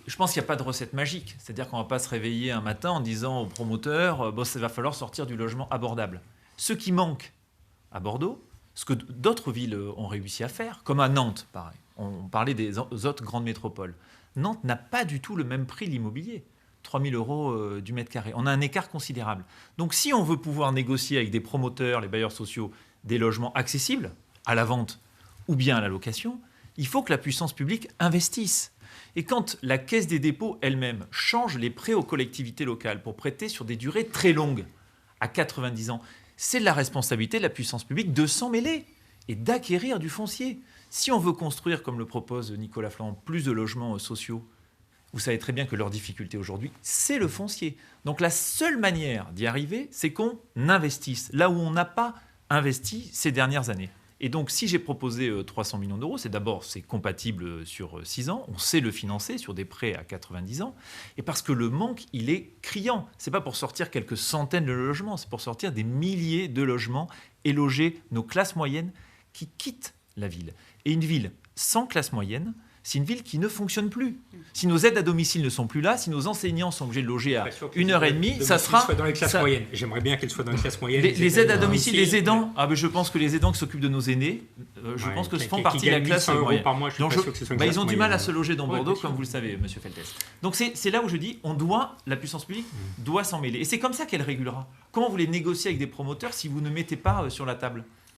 Je pense qu'il n'y a pas de recette magique. C'est-à-dire qu'on ne va pas se réveiller un matin en disant aux promoteurs bon, ça va falloir sortir du logement abordable. Ce qui manque à Bordeaux, ce que d'autres villes ont réussi à faire, comme à Nantes, pareil. On parlait des autres grandes métropoles. Nantes n'a pas du tout le même prix de l'immobilier. 3 000 euros du mètre carré. On a un écart considérable. Donc si on veut pouvoir négocier avec des promoteurs, les bailleurs sociaux, des logements accessibles à la vente ou bien à la location, il faut que la puissance publique investisse. Et quand la Caisse des dépôts elle-même change les prêts aux collectivités locales pour prêter sur des durées très longues, à 90 ans, c'est de la responsabilité de la puissance publique de s'en mêler et d'acquérir du foncier. Si on veut construire, comme le propose Nicolas Flamand, plus de logements sociaux, vous savez très bien que leur difficulté aujourd'hui, c'est le foncier. Donc la seule manière d'y arriver, c'est qu'on investisse là où on n'a pas investi ces dernières années. Et donc, si j'ai proposé 300 millions d'euros, c'est d'abord, c'est compatible sur 6 ans, on sait le financer sur des prêts à 90 ans, et parce que le manque, il est criant. Ce n'est pas pour sortir quelques centaines de logements, c'est pour sortir des milliers de logements et loger nos classes moyennes qui quittent la ville. Et une ville sans classe moyenne, c'est une ville qui ne fonctionne plus. Si nos aides à domicile ne sont plus là, si nos enseignants sont obligés de loger à 1h30, ça sera... Soit dans les classes moyennes. J'aimerais bien qu'elles soient dans les classes moyennes. Les aides à domicile, les aidants, je pense que les aidants qui s'occupent de nos aînés, je pense que font partie de la classe moyenne. Par mois, ils ont du mal à se loger dans Bordeaux, comme vous le savez, monsieur Feltès. Donc c'est là où je dis, la puissance publique doit s'en mêler. Et c'est comme ça qu'elle régulera. Comment vous voulez négocier avec des promoteurs si vous ne mettez pas sur la table ?